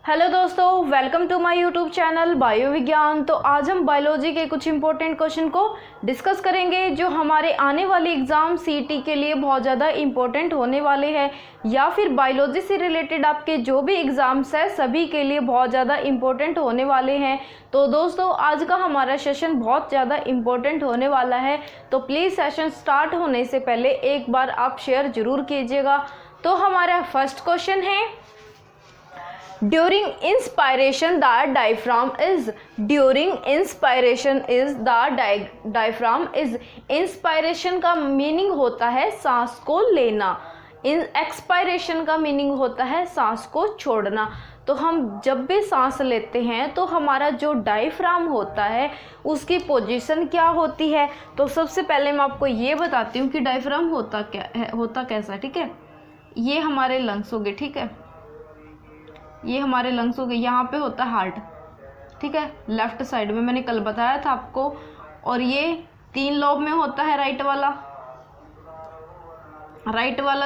Hello दोस्तों, welcome to my YouTube channel bio विज्ञान। तो आज हम बायोलॉजी के कुछ इंपॉर्टेंट क्वेश्चन को डिस्कस करेंगे जो हमारे आने वाले एग्ज़ाम सीईटी के लिए बहुत ज़्यादा इंपॉर्टेंट होने वाले हैं, या फिर बायोलॉजी से रिलेटेड आपके जो भी एग्ज़ाम्स है सभी के लिए बहुत ज़्यादा इंपॉर्टेंट होने वाले हैं। तो दोस्तों आज का हमारा सेशन बहुत ज़्यादा इंपॉर्टेंट होने वाला है, तो प्लीज़ सेशन स्टार्ट होने से पहले एक बार आप शेयर ज़रूर कीजिएगा। तो हमारा फर्स्ट क्वेश्चन है, During inspiration the diaphragm is inspiration का मीनिंग होता है सांस को लेना, एक्सपायरेशन का मीनिंग होता है सांस को छोड़ना। तो हम जब भी सांस लेते हैं तो हमारा जो डायफ्राम होता है उसकी पोजीशन क्या होती है। तो सबसे पहले मैं आपको ये बताती हूँ कि डायफ्राम होता क्या है, होता कैसा। ठीक है, ये हमारे लंग्स हो गए। ठीक है, ये हमारे लंग्स हो गए। यहाँ पे होता है हार्ट, ठीक है, लेफ्ट साइड में मैंने कल बताया था आपको। और ये 3 लोब में होता है, राइट वाला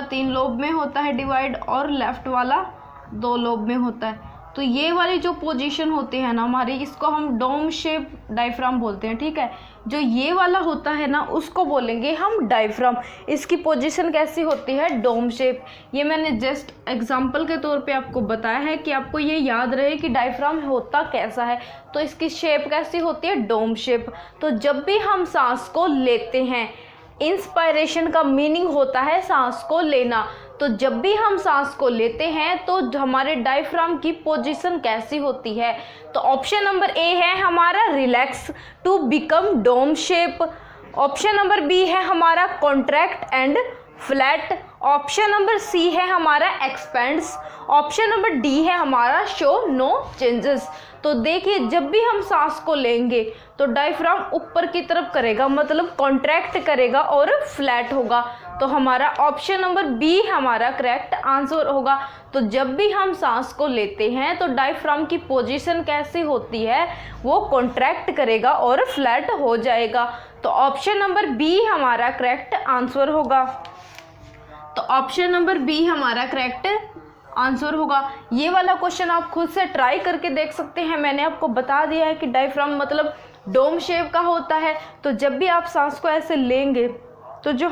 3 लोब में होता है डिवाइड, और लेफ्ट वाला 2 लोब में होता है। तो ये वाली जो पोजीशन होती है ना हमारी, इसको हम डोम शेप डायफ्राम बोलते हैं। ठीक है, जो ये वाला होता है ना उसको बोलेंगे हम डायफ्राम। इसकी पोजीशन कैसी होती है, डोम शेप। ये मैंने जस्ट एग्जांपल के तौर पे आपको बताया है कि आपको ये याद रहे कि डायफ्राम होता कैसा है। तो इसकी शेप कैसी होती है, डोम शेप। तो जब भी हम सांस को लेते हैं, इंस्पायरेशन का मीनिंग होता है सांस को लेना। तो जब भी हम सांस को लेते हैं तो हमारे डायफ्राम की पोजीशन कैसी होती है। तो ऑप्शन नंबर ए है हमारा relax to become dome shape. Option number B है हमारा contract and flat. Option number C है हमारा एक्सपेंड्स। ऑप्शन नंबर डी है हमारा शो नो चेंजेस। तो देखिए, जब भी हम सांस को लेंगे तो डायफ्राम ऊपर की तरफ करेगा, मतलब कॉन्ट्रैक्ट करेगा और फ्लैट होगा। तो हमारा ऑप्शन नंबर बी हमारा करेक्ट आंसर होगा। तो जब भी हम सांस को लेते हैं तो डायफ्राम की पोजीशन कैसी होती है, वो कॉन्ट्रैक्ट करेगा और फ्लैट हो जाएगा। तो ऑप्शन नंबर बी हमारा करेक्ट आंसर होगा। तो ऑप्शन नंबर बी हमारा करेक्ट आंसर होगा। ये वाला क्वेश्चन आप खुद से ट्राई करके देख सकते हैं। मैंने आपको बता दिया है कि डायफ्राम मतलब डोम शेप का होता है। तो जब भी आप सांस को ऐसे लेंगे तो जो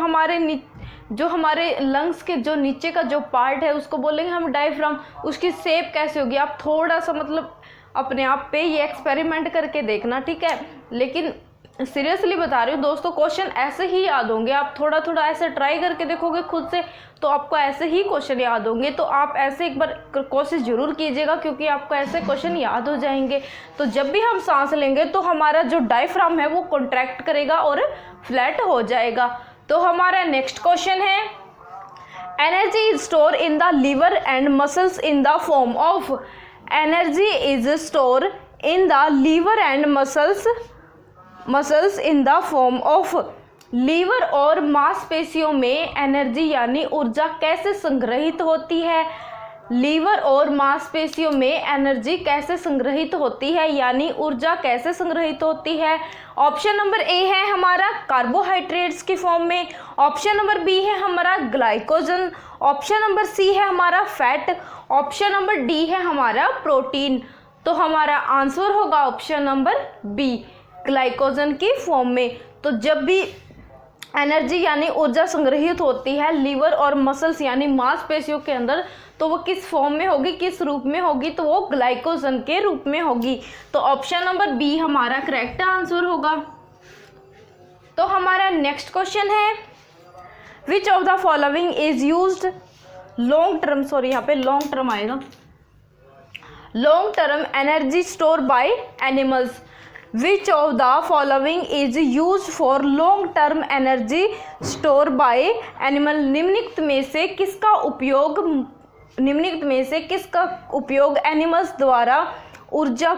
हमारे लंग्स के जो नीचे का जो पार्ट है उसको बोलेंगे हम डायफ्राम। उसकी शेप कैसे होगी, आप थोड़ा सा मतलब अपने आप पे ये एक्सपेरिमेंट करके देखना। ठीक है, लेकिन सीरियसली बता रही हूँ दोस्तों, क्वेश्चन ऐसे ही याद होंगे। आप थोड़ा थोड़ा ऐसे ट्राई करके देखोगे खुद से तो आपको ऐसे ही क्वेश्चन याद होंगे। तो आप ऐसे एक बार कोशिश जरूर कीजिएगा, क्योंकि आपको ऐसे क्वेश्चन याद हो जाएंगे। तो जब भी हम सांस लेंगे तो हमारा जो डायफ्राम है वो कॉन्ट्रैक्ट करेगा और फ्लैट हो जाएगा। तो हमारा नेक्स्ट क्वेश्चन है, energy is store in the liver and muscles in the form of. Energy is store in the liver and muscles in the form of. Liver और मांसपेशियों में एनर्जी यानी ऊर्जा कैसे संग्रहित होती है। लीवर और मांसपेशियों में एनर्जी कैसे संग्रहित होती है, यानी ऊर्जा कैसे संग्रहित होती है। ऑप्शन नंबर ए है हमारा कार्बोहाइड्रेट्स की फॉर्म में। ऑप्शन नंबर बी है हमारा ग्लाइकोजन। ऑप्शन नंबर सी है हमारा फैट। ऑप्शन नंबर डी है हमारा प्रोटीन। तो हमारा आंसर होगा ऑप्शन नंबर बी, ग्लाइकोजन की फॉर्म में। तो जब भी एनर्जी यानी ऊर्जा संग्रहित होती है लीवर और मसल्स यानी मांसपेशियों के अंदर, तो वो किस फॉर्म में होगी, किस रूप में होगी, तो वो ग्लाइकोजन के रूप में होगी। तो ऑप्शन नंबर बी हमारा करेक्ट आंसर होगा। तो हमारा नेक्स्ट क्वेश्चन है, which of the following is used long term, sorry यहाँ पे लॉन्ग टर्म आएगा, long term energy store by animals. Which of the following is used for long term energy store by animal। निम्नलिखित में से किसका उपयोग animals द्वारा ऊर्जा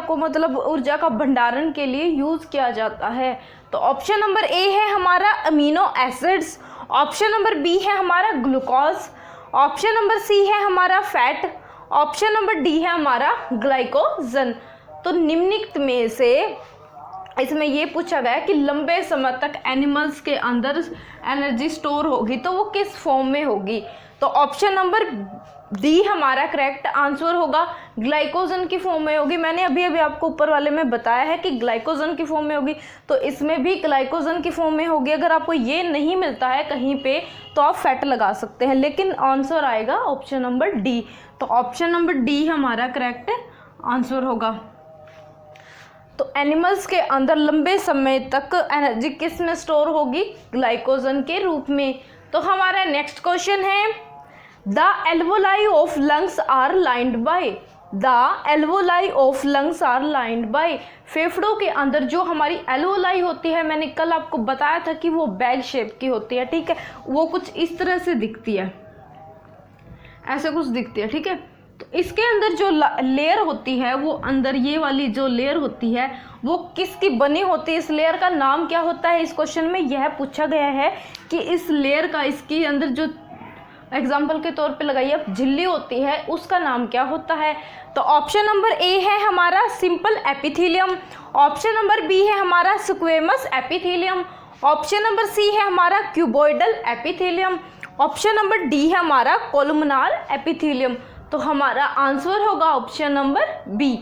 को मतलब ऊर्जा का भंडारण के लिए यूज किया जाता है। तो ऑप्शन नंबर ए है हमारा amino acids. Option number B है हमारा ग्लूकोज। ऑप्शन नंबर सी है हमारा फैट। ऑप्शन नंबर डी है हमारा ग्लाइकोजन। तो निम्नलिखित में से इसमें ये पूछा गया कि लंबे समय तक एनिमल्स के अंदर एनर्जी स्टोर होगी तो वो किस फॉर्म में होगी। तो ऑप्शन नंबर डी हमारा करेक्ट आंसर होगा। ग्लाइकोजन की फॉर्म में होगी, मैंने अभी अभी आपको ऊपर वाले में बताया है कि ग्लाइकोजन की फॉर्म में होगी, तो इसमें भी ग्लाइकोजन की फॉर्म में होगी। अगर आपको ये नहीं मिलता है कहीं पे तो आप फैट लगा सकते हैं, लेकिन आंसर आएगा ऑप्शन नंबर डी। तो ऑप्शन नंबर डी हमारा करेक्ट आंसर होगा। तो एनिमल्स के अंदर लंबे समय तक एनर्जी किस में स्टोर होगी? ग्लाइकोजन के रूप में। तो हमारा नेक्स्ट क्वेश्चन है, the alveoli of lungs are lined by. The alveoli of lungs are lined by. फेफड़ों के अंदर जो हमारी एल्वोलाई होती है, मैंने कल आपको बताया था कि वो बैग शेप की होती है, ठीक है, वो कुछ इस तरह से दिखती है, ऐसे कुछ दिखती है, ठीक है। तो इसके अंदर जो लेयर होती है, वो अंदर ये वाली जो लेयर होती है वो किसकी बनी होती है? इस लेयर का नाम क्या होता है? इस क्वेश्चन में यह पूछा गया है कि इस लेयर का, इसके अंदर जो एग्जाम्पल के तौर पे लगाइए झिल्ली होती है, उसका नाम क्या होता है? तो ऑप्शन नंबर ए है हमारा simple epithelium, option number B है हमारा squamous epithelium, option number C है हमारा cuboidal epithelium, option number D है हमारा कोलुमनार एपिथेलियम। तो हमारा आंसर होगा option number B,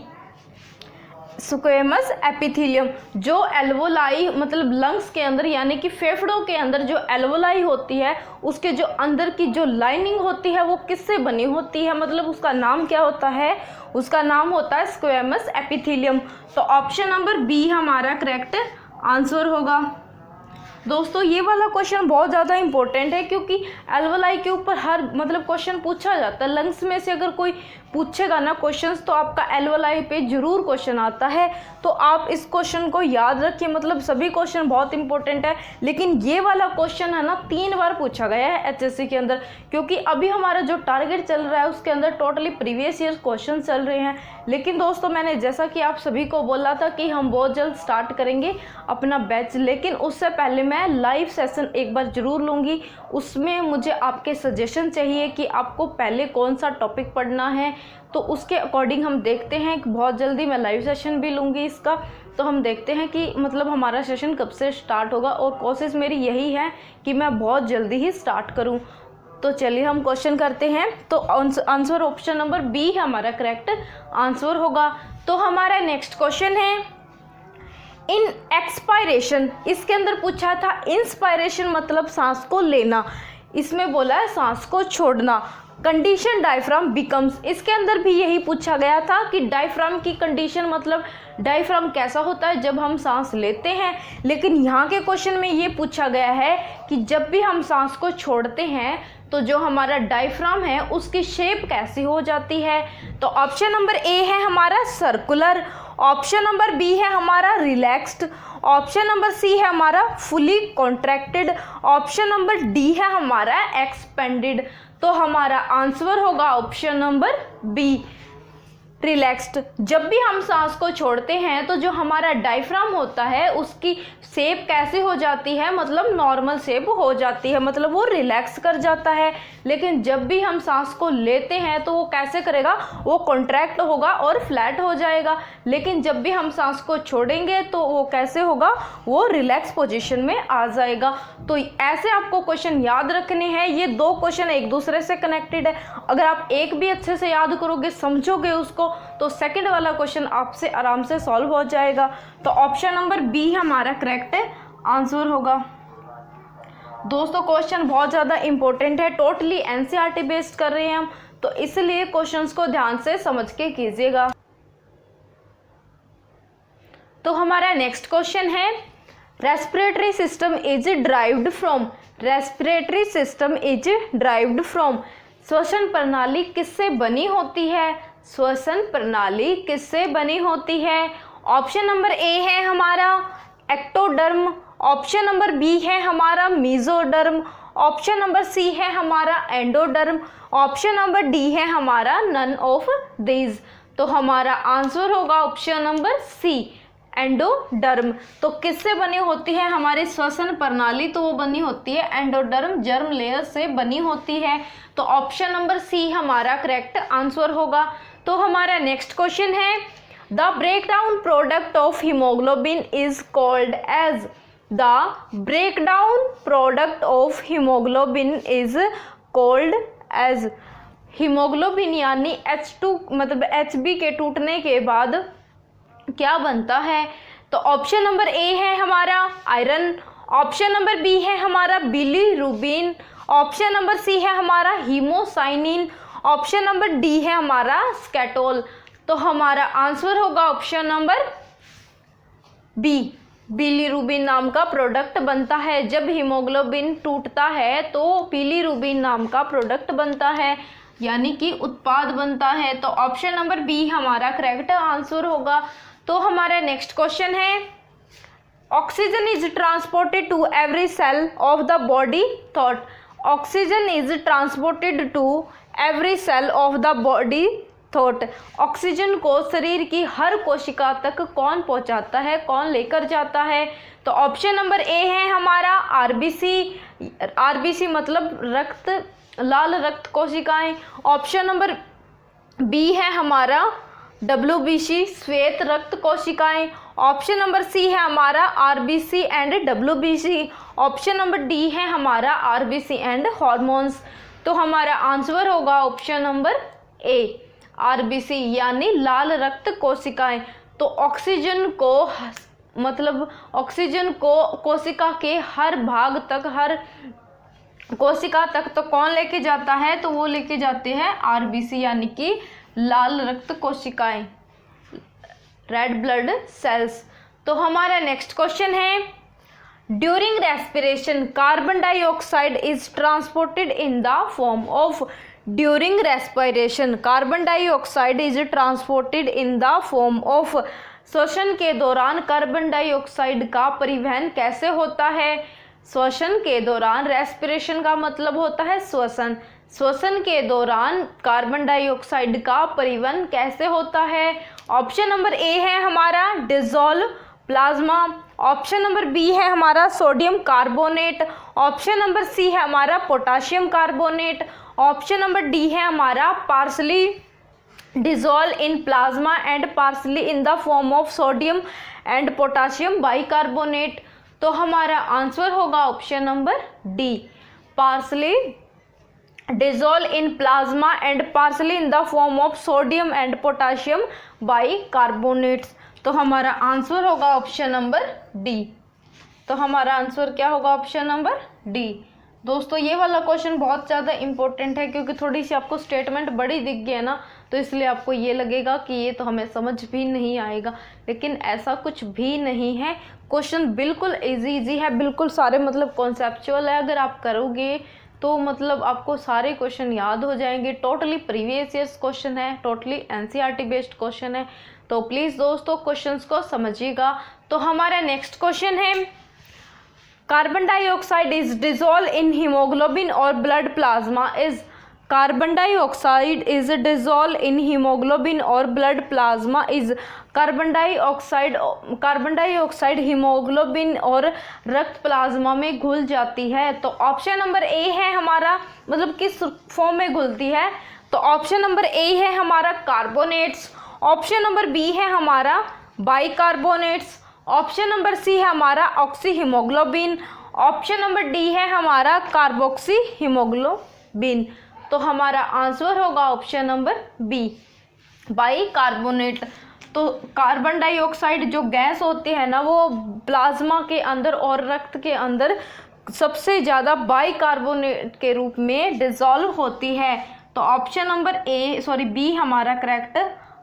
squamous epithelium. जो एल्वोलाई मतलब लंग्स के अंदर यानी कि फेफड़ों के अंदर जो एल्वोलाई होती है, उसके जो अंदर की जो लाइनिंग होती है वो किससे बनी होती है, मतलब उसका नाम क्या होता है? उसका नाम होता है स्क्वेमस एपिथेलियम। तो ऑप्शन नंबर बी हमारा करेक्ट आंसर होगा। दोस्तों ये वाला क्वेश्चन बहुत ज़्यादा इंपॉर्टेंट है, क्योंकि एल्वोलाई के ऊपर हर मतलब क्वेश्चन पूछा जाता है। लंग्स में से अगर कोई पूछेगा ना क्वेश्चंस, तो आपका एल्वोलाई पे जरूर क्वेश्चन आता है। तो आप इस क्वेश्चन को याद रखिए, मतलब सभी क्वेश्चन बहुत इंपॉर्टेंट है, लेकिन ये वाला क्वेश्चन है ना 3 बार पूछा गया है एचएससी के अंदर, क्योंकि अभी हमारा जो टारगेट चल रहा है उसके अंदर टोटली प्रीवियस ईयर क्वेश्चन चल रहे हैं। लेकिन दोस्तों मैंने जैसा कि आप सभी को बोला था कि हम बहुत जल्द स्टार्ट करेंगे अपना बैच, लेकिन उससे पहले मैं लाइव सेशन एक बार जरूर लूँगी। उसमें मुझे आपके सजेशन चाहिए कि आपको पहले कौन सा टॉपिक पढ़ना है, तो उसके अकॉर्डिंग हम देखते हैं कि बहुत जल्दी मैं लाइव सेशन भी लूँगी इसका। तो हम देखते हैं कि मतलब हमारा सेशन कब से स्टार्ट होगा, और कोशिश मेरी यही है कि मैं बहुत जल्दी ही स्टार्ट करूँ। तो चलिए हम क्वेश्चन करते हैं। तो आंसर ऑप्शन नंबर बी हमारा करेक्ट आंसर होगा। तो हमारा नेक्स्ट क्वेश्चन है, इन एक्सपायरेशन, इसके अंदर पूछा था इंस्पायरेशन मतलब सांस को लेना, इसमें बोला है सांस को छोड़ना। कंडीशन डायफ्राम बिकम्स, इसके अंदर भी यही पूछा गया था कि डायफ्राम की कंडीशन मतलब डायफ्राम कैसा होता है जब हम सांस लेते हैं, लेकिन यहाँ के क्वेश्चन में ये पूछा गया है कि जब भी हम सांस को छोड़ते हैं तो जो हमारा डायफ्राम है उसकी शेप कैसी हो जाती है। तो ऑप्शन नंबर ए है हमारा सर्कुलर, ऑप्शन नंबर बी है हमारा रिलैक्स्ड, ऑप्शन नंबर सी है हमारा fully contracted, option number D है हमारा एक्सपेंडेड। तो हमारा आंसर होगा ऑप्शन नंबर बी, रिलैक्स्ड। जब भी हम सांस को छोड़ते हैं तो जो हमारा डायफ्राम होता है उसकी शेप कैसे हो जाती है, मतलब नॉर्मल शेप हो जाती है, मतलब वो रिलैक्स कर जाता है। लेकिन जब भी हम सांस को लेते हैं तो वो कैसे करेगा, वो कॉन्ट्रैक्ट होगा और फ्लैट हो जाएगा। लेकिन जब भी हम सांस को छोड़ेंगे तो वो कैसे होगा, वो रिलैक्स पोजीशन में आ जाएगा। तो ऐसे आपको क्वेश्चन याद रखने हैं। ये 2 क्वेश्चन एक दूसरे से कनेक्टेड है। अगर आप एक भी अच्छे से याद करोगे, समझोगे उसको, तो सेकंड वाला क्वेश्चन आपसे आराम से सॉल्व हो जाएगा। तो ऑप्शन नंबर बी हमारा करेक्ट आंसर होगा। दोस्तों क्वेश्चन बहुत ज़्यादा इंपॉर्टेंट है, टोटली एनसीईआरटी बेस्ड कर रहे हैं हम, तो इसलिए क्वेश्चंस को ध्यान से समझ के कीजिएगा। तो हमारा नेक्स्ट क्वेश्चन है, respiratory system is derived from, respiratory system is derived from, श्वसन प्रणाली किससे बनी होती है, श्वसन प्रणाली किससे बनी होती है। ऑप्शन नंबर ए है हमारा एक्टोडर्म, ऑप्शन नंबर बी है हमारा मीजोडर्म, ऑप्शन नंबर सी है हमारा एंडोडर्म, ऑप्शन नंबर डी है हमारा नन ऑफ दीज। तो हमारा आंसर होगा ऑप्शन नंबर सी, एंडोडर्म। तो किससे बनी होती है हमारी श्वसन प्रणाली, तो वो बनी होती है एंडोडर्म जर्म लेयर से बनी होती है। तो ऑप्शन नंबर सी हमारा करेक्ट आंसर होगा। तो हमारा नेक्स्ट क्वेश्चन है, the breakdown product of haemoglobin is called as, the breakdown product of haemoglobin is called as haemoglobin यानी H2 मतलब Hb के टूटने के बाद क्या बनता है? तो ऑप्शन नंबर ए है हमारा आयरन, ऑप्शन नंबर बी है हमारा बिलीरुबिन, ऑप्शन नंबर सी है हमारा हीमोसाइनिन, ऑप्शन नंबर डी है हमारा स्केटोल। तो हमारा आंसर होगा ऑप्शन नंबर बी, बिलीरुबिन नाम का प्रोडक्ट बनता है। जब हीमोग्लोबिन टूटता है तो बिलीरुबिन नाम का प्रोडक्ट बनता है, यानी कि उत्पाद बनता है। तो ऑप्शन नंबर बी हमारा करेक्ट आंसर होगा। तो हमारा नेक्स्ट क्वेश्चन है, oxygen is transported to every cell of the body thought. Oxygen is transported to every cell of the body thought. Oxygen को शरीर की हर कोशिका तक कौन पहुंचाता है, कौन लेकर जाता है? तो ऑप्शन नंबर ए है हमारा आरबीसी, आरबीसी मतलब रक्त, लाल रक्त कोशिकाएं। ऑप्शन नंबर बी है हमारा डब्ल्यूबीसी, श्वेत रक्त कोशिकाएं। ऑप्शन नंबर सी है हमारा RBC and WBC. Option number D है हमारा आरबीसी एंड हॉर्मोन्स। तो हमारा आंसर होगा ऑप्शन नंबर ए, आरबीसी यानी लाल रक्त कोशिकाएं। तो ऑक्सीजन को मतलब ऑक्सीजन को कोशिका के हर भाग तक, हर कोशिका तक तो कौन लेके जाता है? तो वो लेके जाते हैं आरबीसी यानी कि लाल रक्त कोशिकाएं, रेड ब्लड सेल्स। तो हमारा नेक्स्ट क्वेश्चन है, during respiration carbon dioxide is transported in the form of. During respiration carbon dioxide is transported in the form of. श्वसन के दौरान कार्बन डाइऑक्साइड का परिवहन कैसे होता है? श्वसन के दौरान, रेस्पिरेशन का मतलब होता है श्वसन, श्वसन के दौरान कार्बन डाइऑक्साइड का परिवहन कैसे होता है? ऑप्शन नंबर ए है हमारा dissolve plasma, option number B है हमारा sodium carbonate, option number C है हमारा potassium carbonate, option number D है हमारा partly dissolve in plasma and partly in the form of sodium and potassium bicarbonate. तो हमारा आंसर होगा option number D, partly dissolve in plasma and partially in the form of sodium and potassium bicarbonates। तो हमारा answer होगा option number D. तो हमारा answer क्या होगा? Option number D. दोस्तों ये वाला क्वेश्चन बहुत ज़्यादा इंपॉर्टेंट है, क्योंकि थोड़ी सी आपको स्टेटमेंट बड़ी दिख गई है ना, तो इसलिए आपको ये लगेगा कि ये तो हमें समझ भी नहीं आएगा, लेकिन ऐसा कुछ भी नहीं है। क्वेश्चन बिल्कुल इजी है, बिल्कुल सारे मतलब कॉन्सेप्चुअल है। अगर आप करोगे तो मतलब आपको सारे क्वेश्चन याद हो जाएंगे। टोटली प्रीवियस ईयर्स क्वेश्चन है, टोटली एनसीईआरटी बेस्ड क्वेश्चन है। तो प्लीज़ दोस्तों क्वेश्चंस को समझिएगा। तो हमारा नेक्स्ट क्वेश्चन है, carbon dioxide is dissolve in haemoglobin or blood plasma is. Carbon dioxide is dissolve in haemoglobin or blood plasma is. Carbon dioxide haemoglobin और रक्त प्लाज्मा में घुल जाती है। तो ऑप्शन नंबर ए है हमारा, मतलब किस फॉर्म में घुलती है? तो ऑप्शन नंबर ए है हमारा कार्बोनेट्स, ऑप्शन नंबर बी है हमारा बाइकार्बोनेट्स, ऑप्शन नंबर सी है हमारा oxy haemoglobin, option number D है हमारा कार्बोक्सी हीमोग्लोबिन। तो हमारा आंसर होगा ऑप्शन नंबर बी, बाइकार्बोनेट। तो कार्बन डाइऑक्साइड जो गैस होती है ना, वो प्लाज्मा के अंदर और रक्त के अंदर सबसे ज़्यादा बाइकार्बोनेट के रूप में डिसॉल्व होती है। तो ऑप्शन नंबर बी हमारा करेक्ट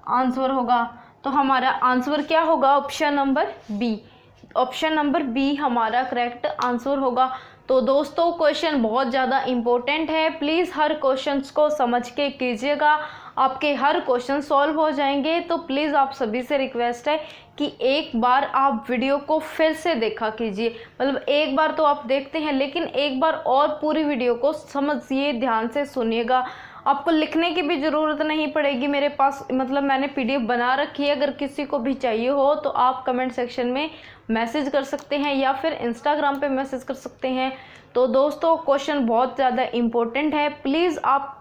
आंसर होगा। तो हमारा आंसर क्या होगा? Option number B, option number B हमारा करेक्ट आंसर होगा। तो दोस्तों क्वेश्चन बहुत ज़्यादा इम्पोर्टेंट है, प्लीज़ हर क्वेश्चंस को समझ के कीजिएगा, आपके हर क्वेश्चन सॉल्व हो जाएंगे। तो प्लीज़ आप सभी से रिक्वेस्ट है कि एक बार आप वीडियो को फिर से देखा कीजिए, मतलब एक बार तो आप देखते हैं, लेकिन एक बार और पूरी वीडियो को समझिए, ध्यान से सुनिएगा। आपको लिखने की भी ज़रूरत नहीं पड़ेगी, मेरे पास मतलब मैंने PDF बना रखी है, अगर किसी को भी चाहिए हो तो आप कमेंट सेक्शन में मैसेज कर सकते हैं या फिर इंस्टाग्राम पे मैसेज कर सकते हैं। तो दोस्तों क्वेश्चन बहुत ज़्यादा इम्पोर्टेंट है, प्लीज़ आप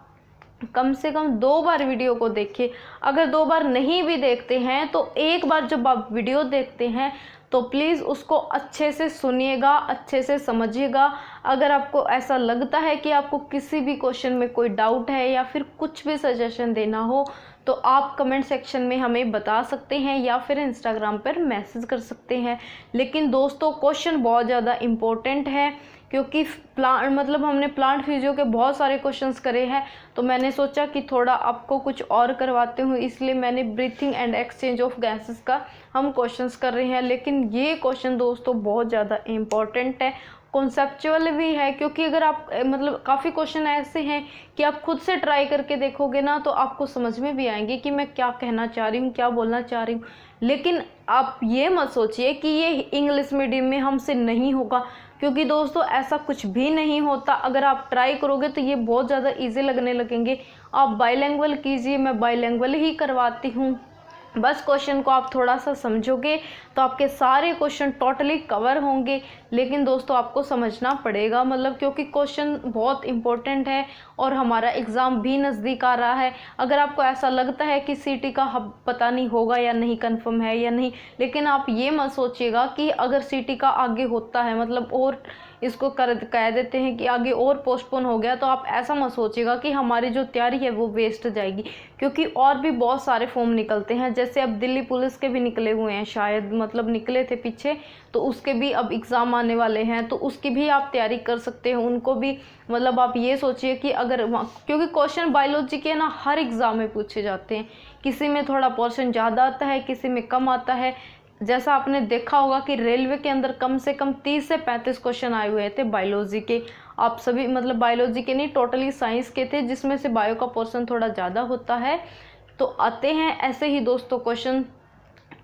कम से कम 2 बार वीडियो को देखिए। अगर 2 बार नहीं भी देखते हैं तो एक बार जब आप वीडियो देखते हैं तो प्लीज़ उसको अच्छे से सुनिएगा, अच्छे से समझिएगा। अगर आपको ऐसा लगता है कि आपको किसी भी क्वेश्चन में कोई डाउट है या फिर कुछ भी सजेशन देना हो तो आप कमेंट सेक्शन में हमें बता सकते हैं या फिर इंस्टाग्राम पर मैसेज कर सकते हैं। लेकिन दोस्तों क्वेश्चन बहुत ज़्यादा इम्पोर्टेंट है, क्योंकि हमने प्लांट फिजियो के बहुत सारे क्वेश्चंस करे हैं, तो मैंने सोचा कि थोड़ा आपको कुछ और करवाते हूँ, इसलिए मैंने breathing and exchange of gases का हम क्वेश्चंस कर रहे हैं। लेकिन ये क्वेश्चन दोस्तों बहुत ज़्यादा इम्पॉर्टेंट है, कॉन्सेप्चुअल भी है, क्योंकि अगर आप काफ़ी क्वेश्चन ऐसे हैं कि आप खुद से ट्राई करके देखोगे ना तो आपको समझ में भी आएंगे कि मैं क्या कहना चाह रही हूँ, क्या बोलना चाह रही हूँ। लेकिन आप ये मत सोचिए कि ये इंग्लिश मीडियम में हमसे नहीं होगा, क्योंकि दोस्तों ऐसा कुछ भी नहीं होता। अगर आप ट्राई करोगे तो ये बहुत ज़्यादा ईजी लगने लगेंगे। आप बाइलैंग्वेज कीजिए, मैं बाइलैंग्वेज ही करवाती हूँ। बस क्वेश्चन को आप थोड़ा सा समझोगे तो आपके सारे क्वेश्चन टोटली कवर होंगे। लेकिन दोस्तों आपको समझना पड़ेगा, क्योंकि क्वेश्चन बहुत इंपॉर्टेंट है और हमारा एग्ज़ाम भी नज़दीक आ रहा है। अगर आपको ऐसा लगता है कि सीटी का पता नहीं होगा या नहीं, कंफर्म है या नहीं, लेकिन आप ये मत सोचिएगा कि अगर सीटी का आगे होता है, और इसको कह देते हैं कि आगे और पोस्टपोन हो गया, तो आप ऐसा मत सोचिएगा कि हमारी जो तैयारी है वो वेस्ट जाएगी। क्योंकि और भी बहुत सारे फॉर्म निकलते हैं, जैसे अब दिल्ली पुलिस के भी निकले हुए हैं शायद, निकले थे पीछे, तो उसके भी अब एग्ज़ाम आने वाले हैं, तो उसकी भी आप तैयारी कर सकते हैं। उनको भी आप ये सोचिए कि अगर क्योंकि क्वेश्चन बायोलॉजी के ना हर एग्ज़ाम में पूछे जाते हैं, किसी में थोड़ा पोर्शन ज़्यादा आता है, किसी में कम आता है। जैसा आपने देखा होगा कि रेलवे के अंदर कम से कम 30 से 35 क्वेश्चन आए हुए थे बायोलॉजी के। आप सभी बायोलॉजी के नहीं, टोटली साइंस के थे, जिसमें से बायो का पोर्शन थोड़ा ज़्यादा होता है, तो आते हैं ऐसे ही दोस्तों क्वेश्चन।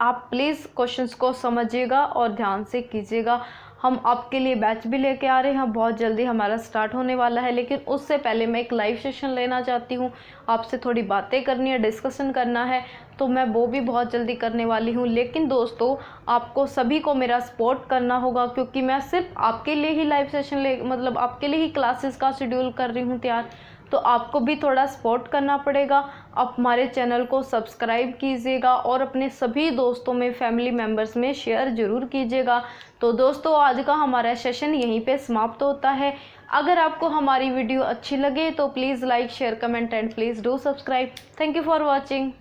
आप प्लीज़ क्वेश्चंस को समझिएगा और ध्यान से कीजिएगा। हम आपके लिए बैच भी लेके आ रहे हैं, बहुत जल्दी हमारा स्टार्ट होने वाला है। लेकिन उससे पहले मैं एक लाइव सेशन लेना चाहती हूँ, आपसे थोड़ी बातें करनी है, डिस्कशन करना है, तो मैं वो भी बहुत जल्दी करने वाली हूँ। लेकिन दोस्तों आपको सभी को मेरा सपोर्ट करना होगा, क्योंकि मैं सिर्फ आपके लिए ही लाइव सेशन आपके लिए ही क्लासेस का शेड्यूल कर रही हूँ तैयार, तो आपको भी थोड़ा सपोर्ट करना पड़ेगा। आप हमारे चैनल को सब्सक्राइब कीजिएगा और अपने सभी दोस्तों में, फैमिली मेम्बर्स में शेयर ज़रूर कीजिएगा। तो दोस्तों आज का हमारा सेशन यहीं पे समाप्त होता है। अगर आपको हमारी वीडियो अच्छी लगे तो please like, share, comment and please do subscribe. Thank you for watching.